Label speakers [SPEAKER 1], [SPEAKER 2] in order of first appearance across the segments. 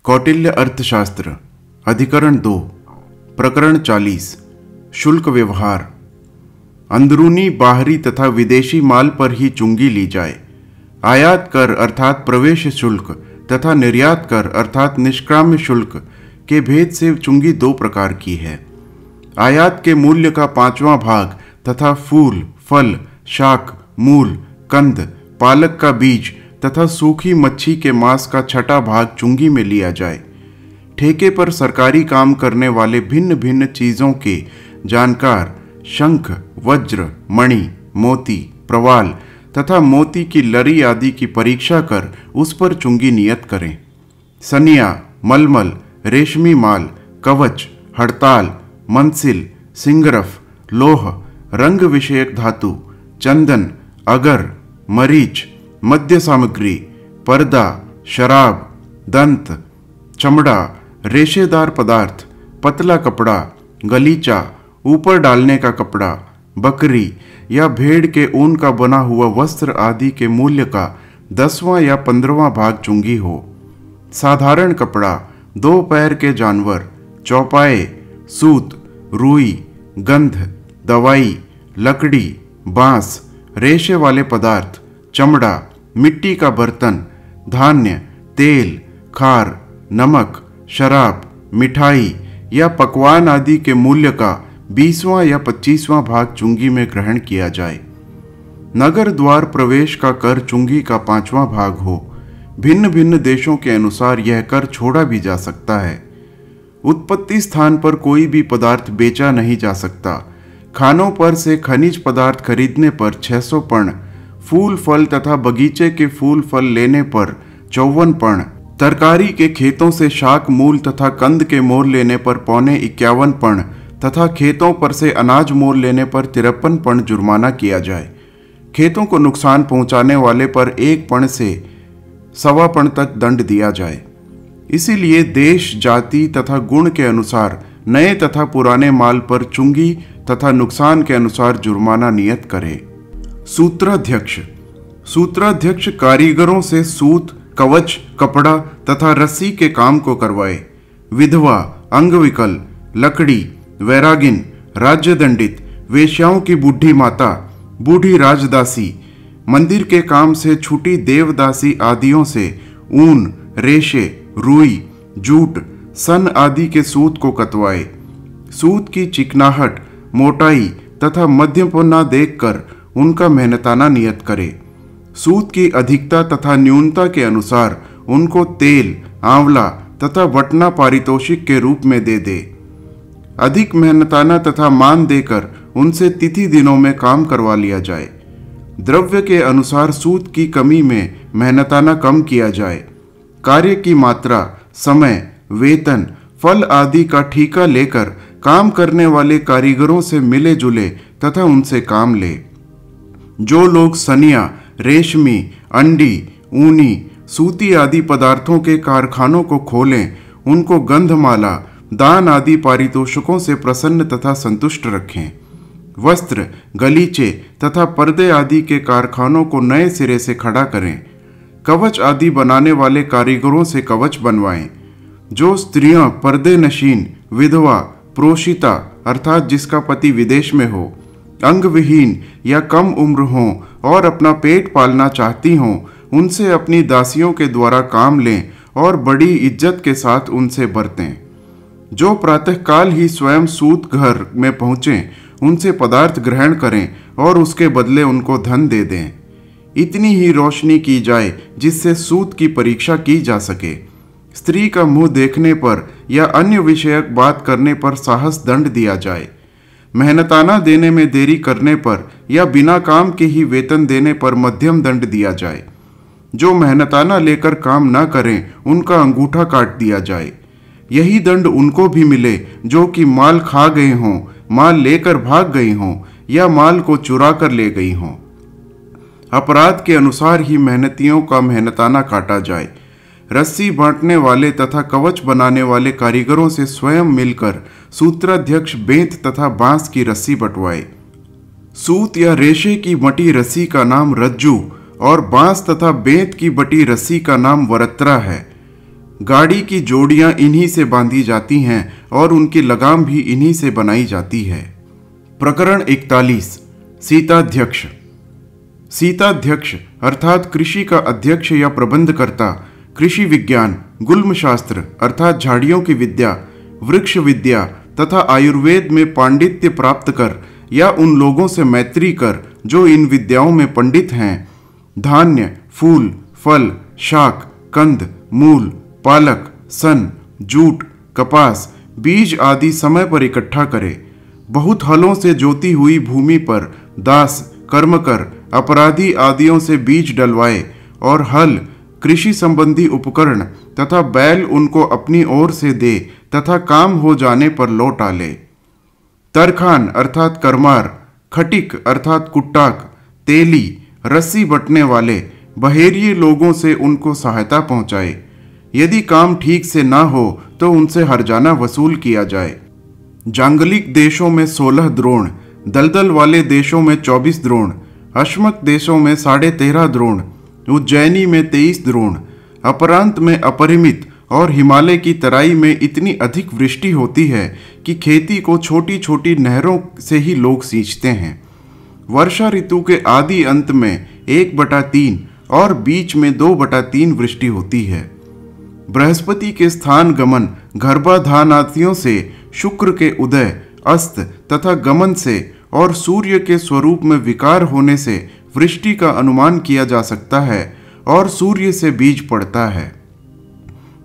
[SPEAKER 1] कौटिल्य अर्थशास्त्र अधिकरण 2 प्रकरण 40 शुल्क व्यवहार। अंदरूनी, बाहरी तथा विदेशी माल पर ही चुंगी ली जाए। आयात कर अर्थात प्रवेश शुल्क तथा निर्यात कर अर्थात निष्क्राम्य शुल्क के भेद से चुंगी दो प्रकार की है। आयात के मूल्य का 5वां भाग तथा फूल, फल, शाक, मूल, कंद, पालक का बीज तथा सूखी मच्छी के मांस का 6वां भाग चुंगी में लिया जाए। ठेके पर सरकारी काम करने वाले भिन्न भिन्न चीजों के जानकार शंख, वज्र, मणि, मोती, प्रवाल तथा मोती की लरी आदि की परीक्षा कर उस पर चुंगी नियत करें। सनिया, मलमल, रेशमी माल, कवच, हड़ताल, मंसिल, सिंगरफ, लोह, रंग विषयक धातु, चंदन, अगर, मरीच, मद्य सामग्री, पर्दा, शराब, दंत, चमड़ा, रेशेदार पदार्थ, पतला कपड़ा, गलीचा, ऊपर डालने का कपड़ा, बकरी या भेड़ के ऊन का बना हुआ वस्त्र आदि के मूल्य का 10वां या 15वां भाग चुंगी हो। साधारण कपड़ा, 2 पैर के जानवर, चौपाए, सूत, रुई, गंध, दवाई, लकड़ी, बांस, रेशे वाले पदार्थ, चमड़ा, मिट्टी का बर्तन, धान्य, तेल, खार, नमक, शराब, मिठाई या पकवान आदि के मूल्य का 20वां या 25वां भाग चुंगी में ग्रहण किया जाए। नगर द्वार प्रवेश का कर चुंगी का 5वां भाग हो। भिन्न भिन्न देशों के अनुसार यह कर छोड़ा भी जा सकता है। उत्पत्ति स्थान पर कोई भी पदार्थ बेचा नहीं जा सकता। खानों पर से खनिज पदार्थ खरीदने पर 600 पण, फूल फल तथा बगीचे के फूल फल लेने पर 54 पण, तरकारी के खेतों से शाक, मूल तथा कंद के मोल लेने पर 51 पण तथा खेतों पर से अनाज मोल लेने पर 53 पण जुर्माना किया जाए। खेतों को नुकसान पहुंचाने वाले पर 1 पण से 1.25 पण तक दंड दिया जाए। इसीलिए देश, जाति तथा गुण के अनुसार नए तथा पुराने माल पर चुंगी तथा नुकसान के अनुसार जुर्माना नियत करे। सूत्राध्यक्ष। सूत्राध्यक्ष कारीगरों से सूत, कवच, कपड़ा तथा रस्सी के काम को करवाए। विधवा, अंगविकल, लकड़ी, वैरागिन, राज्यदंडित, वेश्याओं की बूढ़ी माता, बूढ़ी राजदासी, मंदिर के काम से छुटी देवदासी आदियों से ऊन, रेशे, रुई, जूट, सन आदि के सूत को कतवाए। सूत की चिकनाहट, मोटाई तथा मध्यमपना देखकर उनका मेहनताना नियत करे। सूत की अधिकता तथा न्यूनता के अनुसार उनको तेल, आंवला तथा वटना पारितोषिक के रूप में दे दे। अधिक मेहनताना तथा मान देकर उनसे तिथि दिनों में काम करवा लिया जाए। द्रव्य के अनुसार सूत की कमी में मेहनताना कम किया जाए। कार्य की मात्रा, समय, वेतन, फल आदि का ठीका लेकर काम करने वाले कारीगरों से मिले जुले तथा उनसे काम ले। जो लोग सनिया, रेशमी, अंडी, ऊनी, सूती आदि पदार्थों के कारखानों को खोलें, उनको गंधमाला, दान आदि पारितोषिकों से प्रसन्न तथा संतुष्ट रखें। वस्त्र, गलीचे तथा पर्दे आदि के कारखानों को नए सिरे से खड़ा करें। कवच आदि बनाने वाले कारीगरों से कवच बनवाएं। जो स्त्रियां पर्दे नशीन, विधवा, प्रोषिता अर्थात जिसका पति विदेश में हो, अंगविहीन या कम उम्र हों और अपना पेट पालना चाहती हों, उनसे अपनी दासियों के द्वारा काम लें और बड़ी इज्जत के साथ उनसे बरतें। जो प्रातःकाल ही स्वयं सूत घर में पहुँचें, उनसे पदार्थ ग्रहण करें और उसके बदले उनको धन दे दें। इतनी ही रोशनी की जाए जिससे सूत की परीक्षा की जा सके। स्त्री का मुंह देखने पर या अन्य विषयक बात करने पर साहस दंड दिया जाए। मेहनताना देने में देरी करने पर या बिना काम के ही वेतन देने पर मध्यम दंड दिया जाए। जो मेहनताना लेकर काम न करें, उनका अंगूठा काट दिया जाए। यही दंड उनको भी मिले जो कि माल खा गए हों, माल लेकर भाग गई हों या माल को चुरा कर ले गई हों। अपराध के अनुसार ही मेहनतियों का मेहनताना काटा जाए। रस्सी बांटने वाले तथा कवच बनाने वाले कारीगरों से स्वयं मिलकर सूत्राध्यक्ष बेंत तथा बांस की रस्सी बंटवाए। सूत या रेशे की बटी रस्सी का नाम रज्जू और बांस तथा बेंत की बटी रस्सी का नाम वरत्रा है। गाड़ी की जोड़ियां इन्हीं से बांधी जाती हैं और उनकी लगाम भी इन्हीं से बनाई जाती है। प्रकरण 41। सीताध्यक्ष। सीताध्यक्ष अर्थात कृषि का अध्यक्ष या प्रबंधकर्ता कृषि विज्ञान, गुल्म शास्त्र अर्थात झाड़ियों की विद्या, वृक्ष विद्या तथा आयुर्वेद में पांडित्य प्राप्त कर या उन लोगों से मैत्री कर जो इन विद्याओं में पंडित हैं, धान्य, फूल, फल, शाक, कंद, मूल, पालक, सन, जूट, कपास, बीज आदि समय पर इकट्ठा करे। बहुत हलों से जोती हुई भूमि पर दास, कर्मकर, अपराधी आदियों से बीज डलवाए और हल, कृषि संबंधी उपकरण तथा बैल उनको अपनी ओर से दे तथा काम हो जाने पर लौट आले। तरखान अर्थात करमार, खटिक अर्थात कुट्टाक, तेली, रस्सी बटने वाले, बहेरिए लोगों से उनको सहायता पहुंचाए। यदि काम ठीक से ना हो तो उनसे हर्जाना वसूल किया जाए। जांगलिक देशों में 16 द्रोण, दलदल वाले देशों में 24 द्रोण, अश्मक देशों में 13.5 द्रोण, उज्जैनी में 23 द्रोण, अपरांत में अपरिमित और हिमालय की तराई में इतनी अधिक वृष्टि होती है कि खेती को छोटी छोटी नहरों से ही लोग सींचते हैं। वर्षा ऋतु के आदि अंत में 1/3 और बीच में 2/3 वृष्टि होती है। बृहस्पति के स्थान गमन, गर्भाधानादियों से, शुक्र के उदय, अस्त तथा गमन से और सूर्य के स्वरूप में विकार होने से वृष्टि का अनुमान किया जा सकता है और सूर्य से बीज पड़ता है।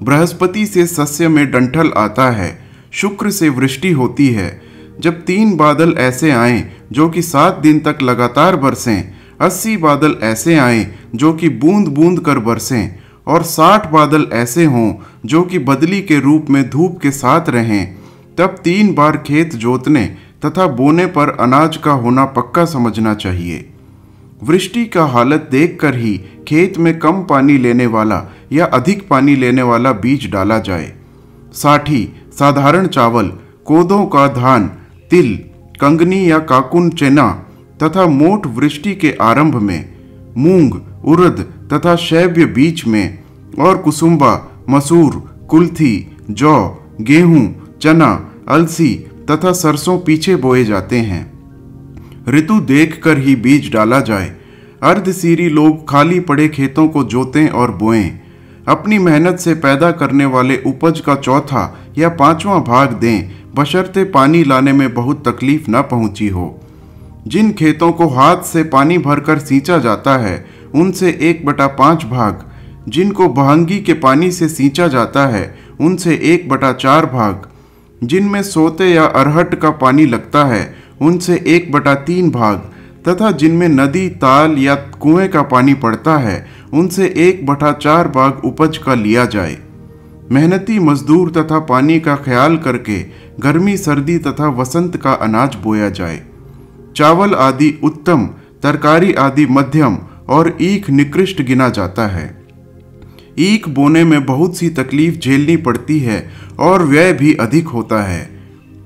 [SPEAKER 1] बृहस्पति से सस्य में डंठल आता है, शुक्र से वृष्टि होती है। जब 3 बादल ऐसे आएं जो कि 7 दिन तक लगातार बरसें, 80 बादल ऐसे आएं जो कि बूंद बूंद कर बरसें और 60 बादल ऐसे हों जो कि बदली के रूप में धूप के साथ रहें, तब 3 बार खेत जोतने तथा बोने पर अनाज का होना पक्का समझना चाहिए। वृष्टि का हालत देखकर ही खेत में कम पानी लेने वाला या अधिक पानी लेने वाला बीज डाला जाए। साठी साधारण चावल, कोदों का धान, तिल, कंगनी या काकुन चना तथा मोट वृष्टि के आरंभ में, मूंग, उड़द तथा शैव्य बीच में और कुसुम्बा, मसूर, कुल्थी, जौ, गेहूं, चना, अलसी तथा सरसों पीछे बोए जाते हैं। ऋतु देखकर ही बीज डाला जाए। अर्धसीरी लोग खाली पड़े खेतों को जोतें और बोएं। अपनी मेहनत से पैदा करने वाले उपज का 4वां या 5वां भाग दें, बशर्ते पानी लाने में बहुत तकलीफ न पहुंची हो। जिन खेतों को हाथ से पानी भरकर सींचा जाता है उनसे 1/5 भाग, जिनको बहंगी के पानी से सींचा जाता है उनसे 1/4 भाग, जिनमें सोते या अरहट का पानी लगता है उनसे 1/3 भाग तथा जिनमें नदी, ताल या कुएं का पानी पड़ता है उनसे 1/4 भाग उपज का लिया जाए। मेहनती मजदूर तथा पानी का ख्याल करके गर्मी, सर्दी तथा वसंत का अनाज बोया जाए। चावल आदि उत्तम, तरकारी आदि मध्यम और ईख निकृष्ट गिना जाता है। ईख बोने में बहुत सी तकलीफ झेलनी पड़ती है और व्यय भी अधिक होता है।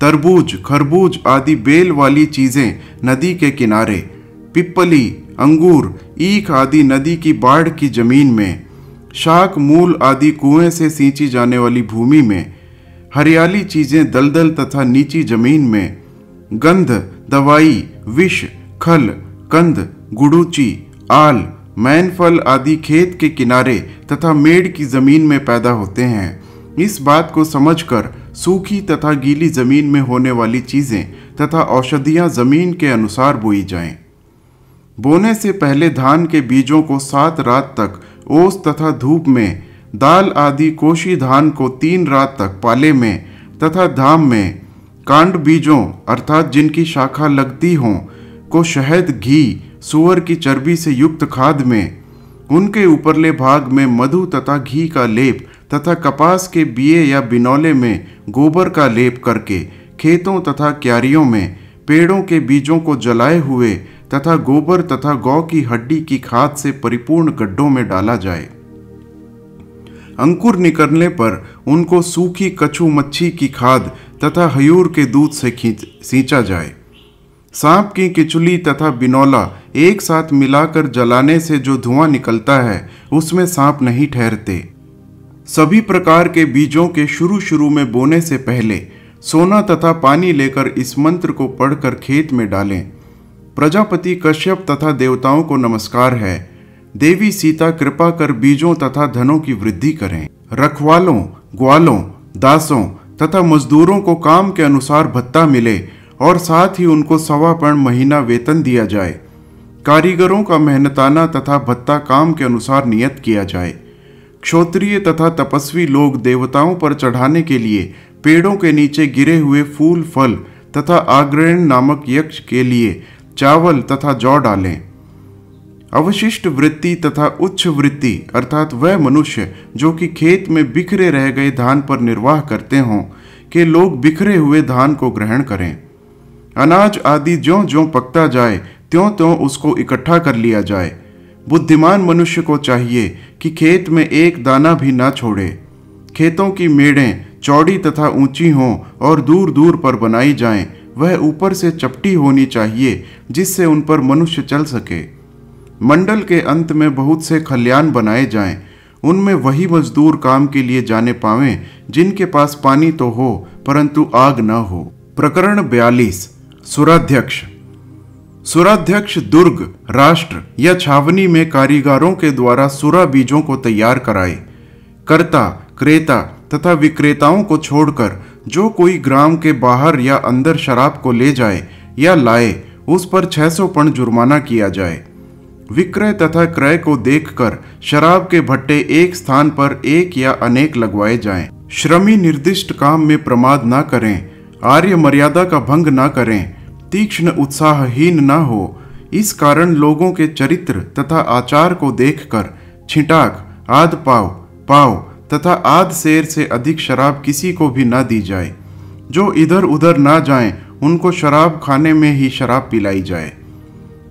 [SPEAKER 1] तरबूज, खरबूज आदि बेल वाली चीजें नदी के किनारे, पिप्पली, अंगूर, ईख आदि नदी की बाढ़ की जमीन में, शाक, मूल आदि कुएं से सींची जाने वाली भूमि में, हरियाली चीजें दलदल तथा नीची जमीन में, गंध, दवाई, विष, खल, कंद, गुड़ूची, आल, मैनफल आदि खेत के किनारे तथा मेड़ की जमीन में पैदा होते हैं। इस बात को समझकर सूखी तथा गीली जमीन में होने वाली चीजें तथा औषधियां जमीन के अनुसार बोई जाएं। बोने से पहले धान के बीजों को 7 रात तक ओस तथा धूप में, दाल आदि कोशी धान को 3 रात तक पाले में तथा धाम में, कांड बीजों अर्थात जिनकी शाखा लगती हों को शहद, घी, सूअर की चर्बी से युक्त खाद में, उनके ऊपरले भाग में मधु तथा घी का लेप तथा कपास के बिये या बिनौले में गोबर का लेप करके खेतों तथा क्यारियों में पेड़ों के बीजों को जलाए हुए तथा गोबर तथा गौ की हड्डी की खाद से परिपूर्ण गड्ढों में डाला जाए। अंकुर निकलने पर उनको सूखी कछू मच्छी की खाद तथा हयूर के दूध से सींचा जाए। सांप की किचुली तथा बिनौला एक साथ मिलाकर जलाने से जो धुआं निकलता है उसमें सांप नहीं ठहरते। सभी प्रकार के बीजों के शुरू में बोने से पहले सोना तथा पानी लेकर इस मंत्र को पढ़कर खेत में डालें। प्रजापति कश्यप तथा देवताओं को नमस्कार है। देवी सीता कृपा कर बीजों तथा धनों की वृद्धि करें। रखवालों, ग्वालों, दासों तथा मजदूरों को काम के अनुसार भत्ता मिले और साथ ही उनको 1.25 महीना वेतन दिया जाए। कारीगरों का मेहनताना तथा भत्ता काम के अनुसार नियत किया जाए। क्षोत्रिय तथा तपस्वी लोग देवताओं पर चढ़ाने के लिए पेड़ों के नीचे गिरे हुए फूल फल तथा आग्रहण नामक यक्ष के लिए चावल तथा जौ डालें। अवशिष्ट वृत्ति तथा उच्च वृत्ति अर्थात वह मनुष्य जो कि खेत में बिखरे रह गए धान पर निर्वाह करते हों के लोग बिखरे हुए धान को ग्रहण करें। अनाज आदि ज्यों ज्यों पकता जाए त्यों त्यों उसको इकट्ठा कर लिया जाए। बुद्धिमान मनुष्य को चाहिए कि खेत में एक दाना भी ना छोड़े। खेतों की मेड़ें चौड़ी तथा ऊंची हों और दूर दूर पर बनाई जाएं। वह ऊपर से चपटी होनी चाहिए जिससे उन पर मनुष्य चल सके। मंडल के अंत में बहुत से खलियान बनाए जाएं। उनमें वही मजदूर काम के लिए जाने पावें जिनके पास पानी तो हो परंतु आग न हो। प्रकरण 42। सुराध्यक्ष। सुराध्यक्ष दुर्ग, राष्ट्र या छावनी में कारीगरों के द्वारा सुरा बीजों को तैयार कराए। कर्ता, क्रेता तथा विक्रेताओं को छोड़कर जो कोई ग्राम के बाहर या अंदर शराब को ले जाए या लाए उस पर 600 पण जुर्माना किया जाए। विक्रय तथा क्रय को देखकर शराब के भट्टे एक स्थान पर एक या अनेक लगवाए जाएं। श्रमी निर्दिष्ट काम में प्रमाद न करें। आर्य मर्यादा का भंग न करें। तीक्ष्ण उत्साहहीन न हो। इस कारण लोगों के चरित्र तथा आचार को देखकर छिंटाक, आध पाव तथा आध सेर से अधिक शराब किसी को भी न दी जाए। जो इधर उधर ना जाएं, उनको शराब खाने में ही शराब पिलाई जाए।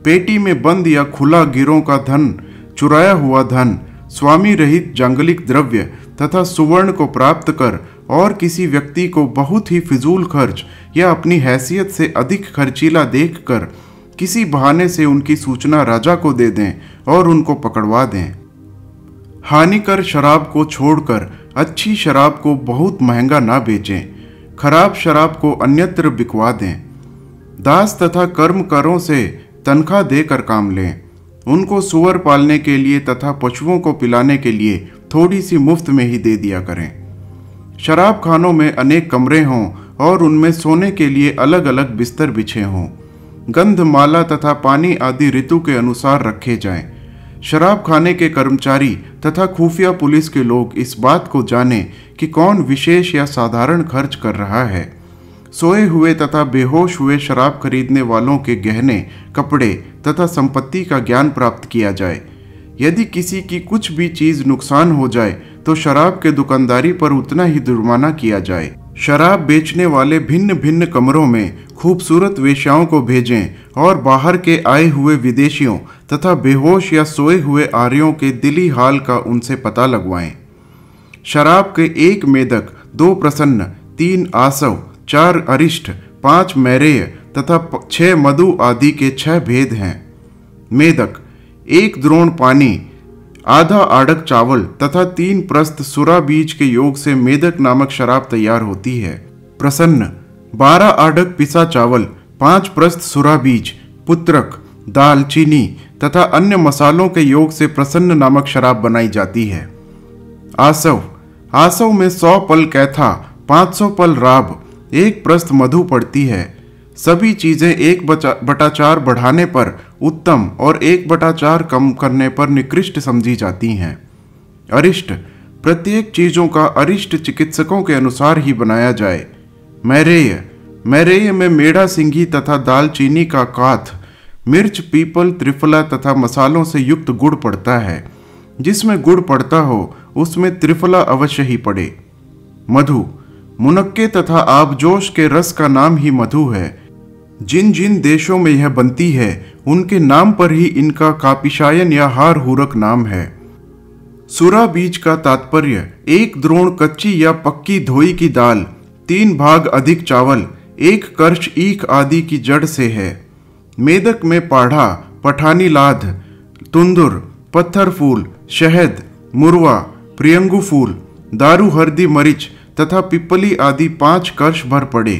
[SPEAKER 1] पेटी में बंद या खुला गिरों का धन, चुराया हुआ धन, स्वामी रहित जांगलिक द्रव्य तथा सुवर्ण को प्राप्त कर और किसी व्यक्ति को बहुत ही फिजूल खर्च या अपनी हैसियत से अधिक खर्चीला देखकर किसी बहाने से उनकी सूचना राजा को दे दें और उनको पकड़वा दें। हानिकर शराब को छोड़कर अच्छी शराब को बहुत महंगा ना बेचें। खराब शराब को अन्यत्र बिकवा दें। दास तथा कर्मकारों से तनख्वाह देकर काम लें। उनको सुअर पालने के लिए तथा पशुओं को पिलाने के लिए थोड़ी सी मुफ्त में ही दे दिया करें। शराब खानों में अनेक कमरे हों और उनमें सोने के लिए अलग अलग बिस्तर बिछे हों। गंध, माला तथा पानी आदि ऋतु के अनुसार रखे जाएं। शराब खाने के कर्मचारी तथा खुफिया पुलिस के लोग इस बात को जानें कि कौन विशेष या साधारण खर्च कर रहा है। सोए हुए तथा बेहोश हुए शराब खरीदने वालों के गहने, कपड़े तथा संपत्ति का ज्ञान प्राप्त किया जाए। यदि किसी की कुछ भी चीज नुकसान हो जाए तो शराब के दुकानदारी पर उतना ही जुर्माना किया जाए। शराब बेचने वाले भिन्न भिन्न कमरों में खूबसूरत वेश्याओं को भेजें और बाहर के आए हुए विदेशियों तथा बेहोश या सोए हुए आर्यों के दिली हाल का उनसे पता लगवाएं। शराब के 1 मेदक, 2 प्रसन्न, 3 आसव, 4 अरिष्ट, 5 मैरेय तथा 6 मधु आदि के 6 भेद हैं। मेदक: 1 द्रोण पानी, आधा आड़क चावल तथा 3 प्रस्थ सुरा बीज के योग से मेदक नामक शराब तैयार होती है। प्रसन्न: 12 आड़क पिसा चावल, 5 प्रस्थ सुरा बीज, पुत्रक, दाल, चीनी तथा अन्य मसालों के योग से प्रसन्न नामक शराब बनाई जाती है। आसव: आसव में 100 पल कैथा, 500 पल राब, 1 प्रस्थ मधु पड़ती है। सभी चीजें 1/4 बढ़ाने पर उत्तम और 1/4 कम करने पर निकृष्ट समझी जाती हैं। अरिष्ट: प्रत्येक चीजों का अरिष्ट चिकित्सकों के अनुसार ही बनाया जाए। मैरेय: मैरेय में मेढ़ा सिंघी तथा दालचीनी का काथ, मिर्च, पीपल, त्रिफला तथा मसालों से युक्त गुड़ पड़ता है। जिसमें गुड़ पड़ता हो उसमें त्रिफला अवश्य ही पड़े। मधु: मुनक्के तथा आबजोश के रस का नाम ही मधु है। जिन जिन देशों में यह बनती है उनके नाम पर ही इनका कापिशायन या हार हुरक नाम है। सुरा बीज का तात्पर्य 1 द्रोण कच्ची या पक्की धोई की दाल, 3 भाग अधिक चावल, 1 कर्श ईख आदि की जड़ से है। मेदक में पाढ़ा, पठानी लाध, तुंदुर, पत्थर फूल, शहद, मुरवा, प्रियंगु फूल, दारू हरदी मरीच तथा पिप्पली आदि 5 कर्ष भर पड़े।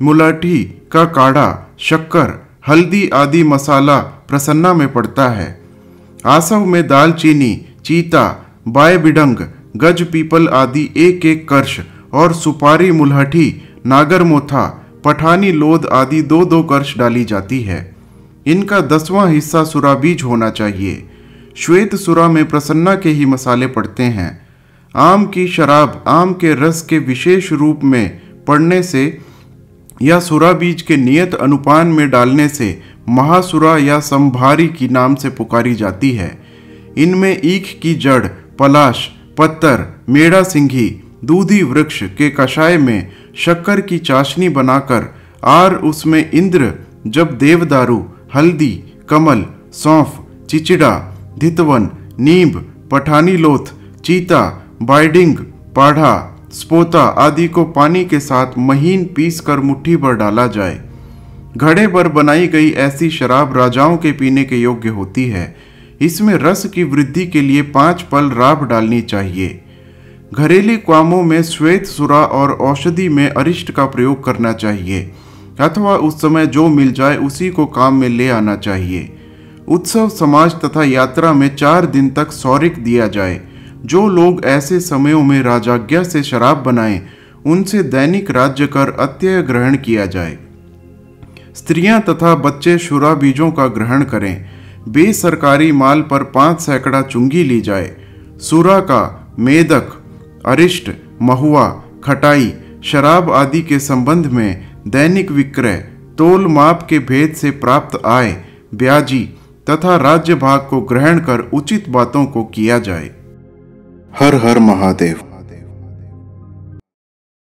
[SPEAKER 1] मुलाठी का काढ़ा, शक्कर, हल्दी आदि मसाला प्रसन्ना में पड़ता है। आसव में दालचीनी, चीता, बाय बिडंग, गज पीपल आदि 1-1 कर्ष और सुपारी, मुलहठी, नागरमोथा, पठानी लोद आदि 2-2 कर्ष डाली जाती है। इनका 10वां हिस्सा सुरा बीज होना चाहिए। श्वेत सुरा में प्रसन्ना के ही मसाले पड़ते हैं। आम की शराब आम के रस के विशेष रूप में पड़ने से या सुरा बीज के नियत अनुपान में डालने से महासुरा या संभारी की नाम से पुकारी जाती है। इनमें ईख की जड़, पलाश, पत्तर, मेड़ा सिंघी, दूधी वृक्ष के कषाय में शक्कर की चाशनी बनाकर आर उसमें इंद्र, जब देवदारू, हल्दी, कमल, सौंफ, चिचिड़ा, धितवन, नींब, पठानी लोथ, चीता, बाइडिंग, पाढ़ा, स्पोता आदि को पानी के साथ महीन पीस कर मुट्ठी भर डाला जाए। घड़े पर बनाई गई ऐसी शराब राजाओं के पीने के योग्य होती है। इसमें रस की वृद्धि के लिए 5 पल राब डालनी चाहिए। घरेलू कामों में श्वेत सुरा और औषधि में अरिष्ट का प्रयोग करना चाहिए अथवा उस समय जो मिल जाए उसी को काम में ले आना चाहिए। उत्सव, समाज तथा यात्रा में 4 दिन तक सौरिक दिया जाए। जो लोग ऐसे समयों में राजाज्ञा से शराब बनाएं, उनसे दैनिक राज्य कर अत्यय ग्रहण किया जाए। स्त्रियां तथा बच्चे शुरा बीजों का ग्रहण करें। बेसरकारी माल पर 5 सैकड़ा चुंगी ली जाए। सुरा का मेदक, अरिष्ट, महुआ, खटाई, शराब आदि के संबंध में दैनिक विक्रय, तोल माप के भेद से प्राप्त आय, ब्याजी तथा राज्य भाग को ग्रहण कर उचित बातों को किया जाए। हर हर महादेव।